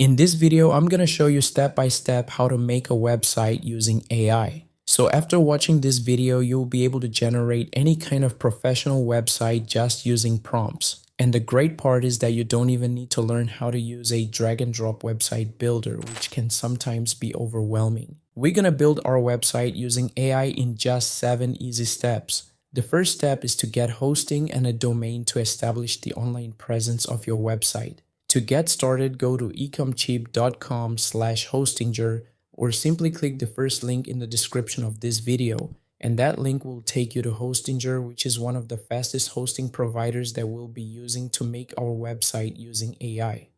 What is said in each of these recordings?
In this video, I'm going to show you step by step how to make a website using AI. So after watching this video, you'll be able to generate any kind of professional website just using prompts. And the great part is that you don't even need to learn how to use a drag and drop website builder, which can sometimes be overwhelming. We're going to build our website using AI in just 7 easy steps. The first step is to get hosting and a domain to establish the online presence of your website. To get started, go to ecomcheap.com/hostinger or simply click the first link in the description of this video, and that link will take you to Hostinger, which is one of the fastest hosting providers that we'll be using to make our website using AI.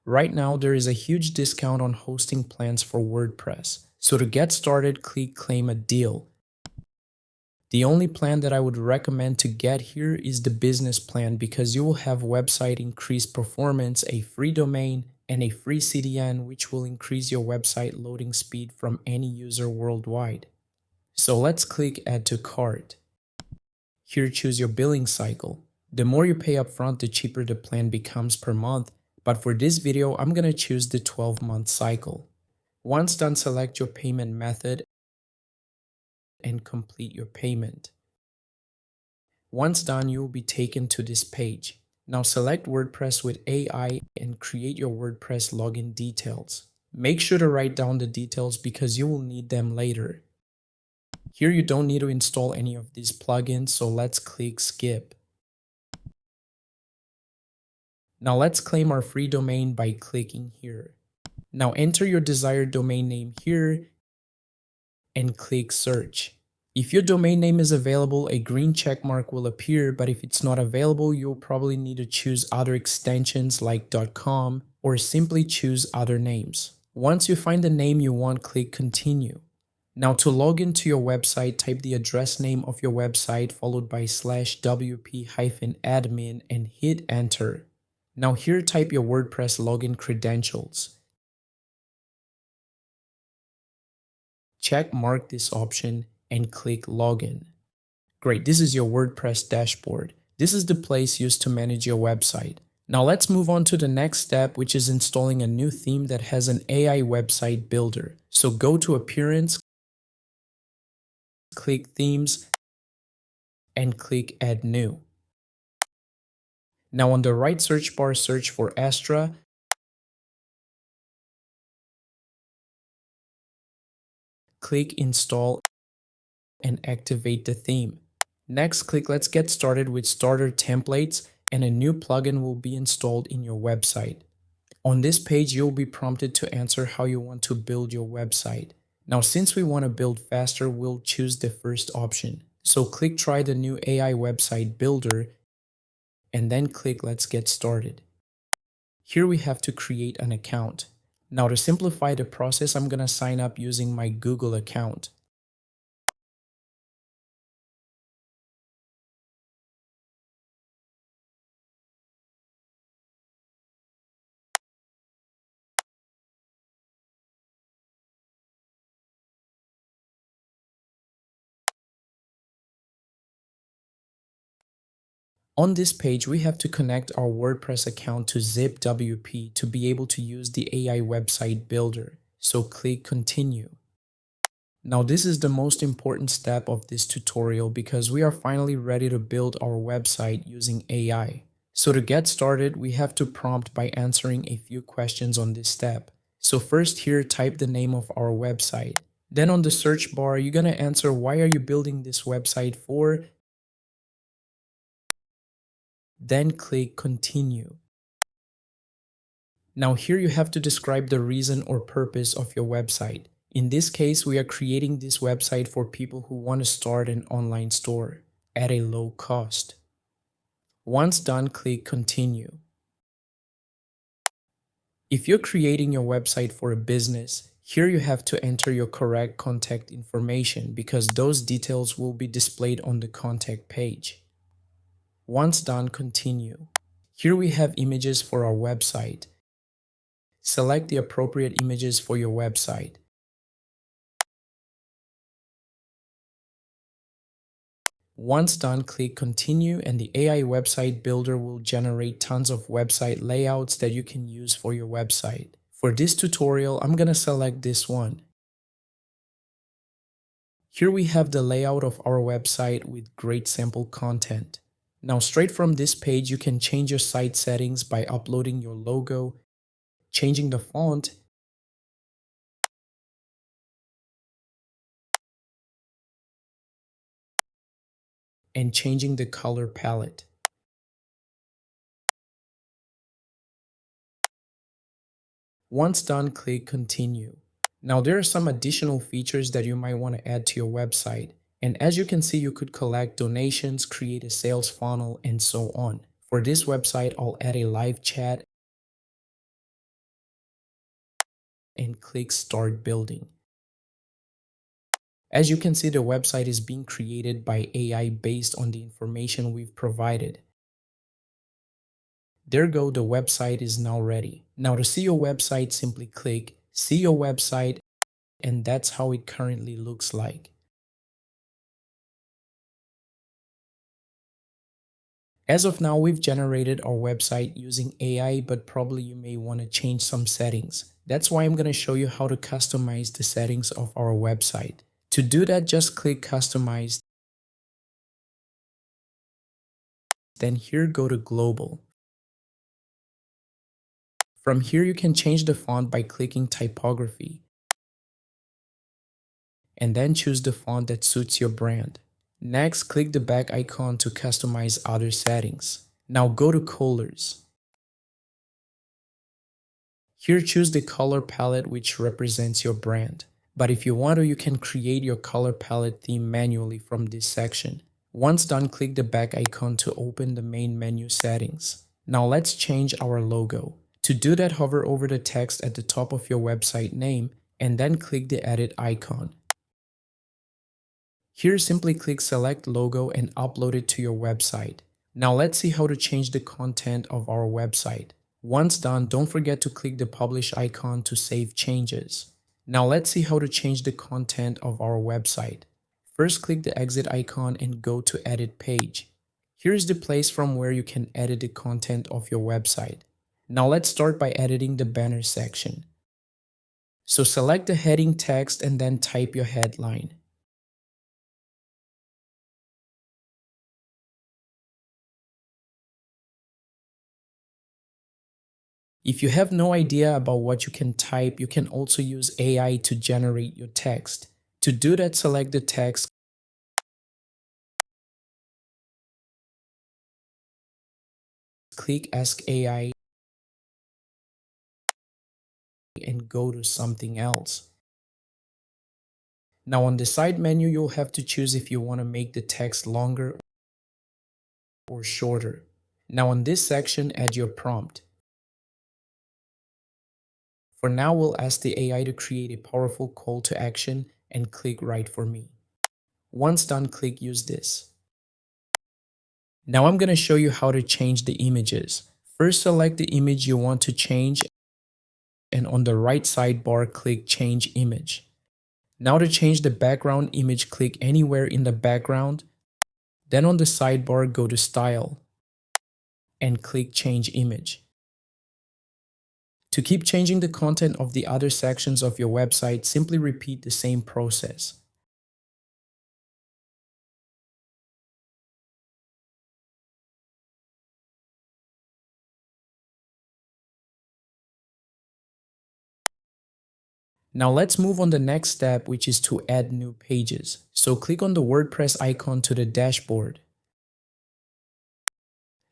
Right now, there is a huge discount on hosting plans for WordPress. So to get started, click Claim a Deal. The only plan that I would recommend to get here is the business plan because you will have website increased performance, a free domain, and a free CDN, which will increase your website loading speed from any user worldwide. So let's click Add to Cart. Here choose your billing cycle. The more you pay upfront, the cheaper the plan becomes per month, but for this video, I'm going to choose the 12-month cycle. Once done, select your payment method and complete your payment. Once done, you will be taken to this page. Now select WordPress with AI and create your WordPress login details. Make sure to write down the details because you will need them later. Here you don't need to install any of these plugins, so let's click Skip. Now let's claim our free domain by clicking here. Now enter your desired domain name here and click Search. If your domain name is available, a green check mark will appear, but if it's not available, you'll probably need to choose other extensions like .com or simply choose other names. Once you find the name you want, click Continue. Now to log into your website, type the address name of your website followed by /wp-admin and hit Enter. Now here type your WordPress login credentials. Check mark this option and click Login. Great, this is your WordPress dashboard. This is the place used to manage your website. Now let's move on to the next step, which is installing a new theme that has an AI website builder. So go to Appearance, click Themes, and click Add New. Now on the right search bar, search for Astra. Click Install and activate the theme. Next, click Let's Get Started with Starter Templates, and a new plugin will be installed in your website. On this page, you'll be prompted to answer how you want to build your website. Now, since we want to build faster, we'll choose the first option. So click Try the new AI website builder, and then click Let's Get Started. Here we have to create an account. Now to simplify the process, I'm going to sign up using my Google account. On this page, we have to connect our WordPress account to ZipWP to be able to use the AI website builder. So click Continue. Now this is the most important step of this tutorial because we are finally ready to build our website using AI. So to get started, we have to prompt by answering a few questions on this step. So first here, type the name of our website. Then on the search bar, you're going to answer why are you building this website for? Then click Continue. Now here you have to describe the reason or purpose of your website. In this case, we are creating this website for people who want to start an online store at a low cost. Once done, click Continue. If you're creating your website for a business, here you have to enter your correct contact information because those details will be displayed on the contact page. Once done, continue. Here we have images for our website. Select the appropriate images for your website. Once done, click Continue and the AI website builder will generate tons of website layouts that you can use for your website. For this tutorial, I'm gonna select this one. Here we have the layout of our website with great sample content. Now straight from this page, you can change your site settings by uploading your logo, changing the font, and changing the color palette. Once done, click Continue. Now there are some additional features that you might want to add to your website. And as you can see, you could collect donations, create a sales funnel, and so on. For this website, I'll add a live chat and click Start Building. As you can see, the website is being created by AI based on the information we've provided. There go, the website is now ready. Now to see your website, simply click See Your Website, and that's how it currently looks like. As of now, we've generated our website using AI, but probably you may want to change some settings. That's why I'm going to show you how to customize the settings of our website. To do that, just click Customize, then here go to Global. From here, you can change the font by clicking Typography, and then choose the font that suits your brand. Next, click the back icon to customize other settings. Now go to Colors. Here, choose the color palette which represents your brand. But if you want to, you can create your color palette theme manually from this section. Once done, click the back icon to open the main menu settings. Now let's change our logo. To do that, hover over the text at the top of your website name and then click the edit icon. Here, simply click Select Logo and upload it to your website. Now let's see how to change the content of our website. Once done, don't forget to click the Publish icon to save changes. Now let's see how to change the content of our website. First, click the Exit icon and go to Edit Page. Here is the place from where you can edit the content of your website. Now let's start by editing the banner section. So select the heading text and then type your headline. If you have no idea about what you can type, you can also use AI to generate your text. To do that, select the text, click Ask AI, and go to something else. Now on the side menu, you'll have to choose if you want to make the text longer or shorter. Now on this section, add your prompt. For now, we'll ask the AI to create a powerful call to action and click Write for me. Once done, click Use this. Now I'm going to show you how to change the images. First, select the image you want to change and on the right sidebar, click Change Image. Now to change the background image, click anywhere in the background. Then on the sidebar, go to Style and click Change Image. To keep changing the content of the other sections of your website, simply repeat the same process. Now let's move on the next step, which is to add new pages. So click on the WordPress icon to the dashboard.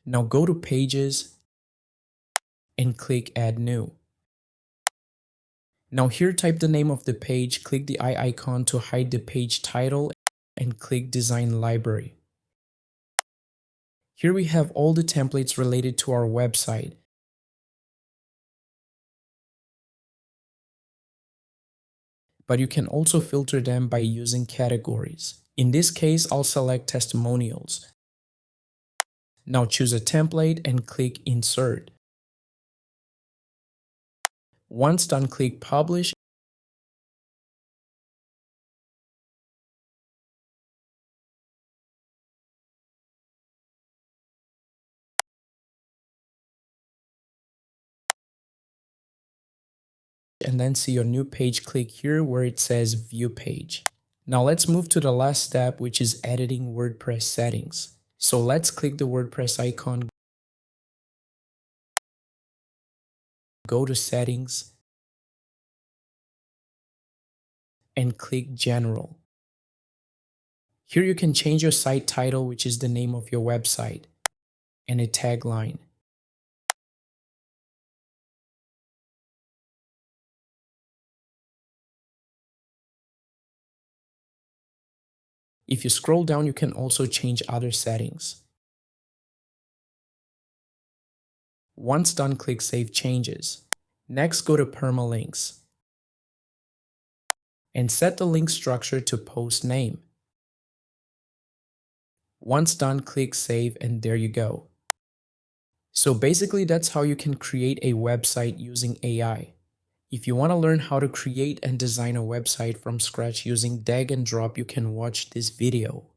Now go to Pages and click Add New. Now here, type the name of the page, click the eye icon to hide the page title, and click Design Library. Here we have all the templates related to our website. But you can also filter them by using categories. In this case, I'll select Testimonials. Now choose a template and click Insert. Once done, click Publish. and then see your new page, click here where it says View Page. Now let's move to the last step, which is editing WordPress settings. So let's click the WordPress icon, go to Settings, and click General. Here you can change your site title, which is the name of your website, and a tagline. If you scroll down, you can also change other settings. Once done, click Save Changes. Next, go to Permalinks and set the link structure to post name. Once done, click Save, and there you go. So basically, that's how you can create a website using AI. If you want to learn how to create and design a website from scratch using drag and drop, you can watch this video.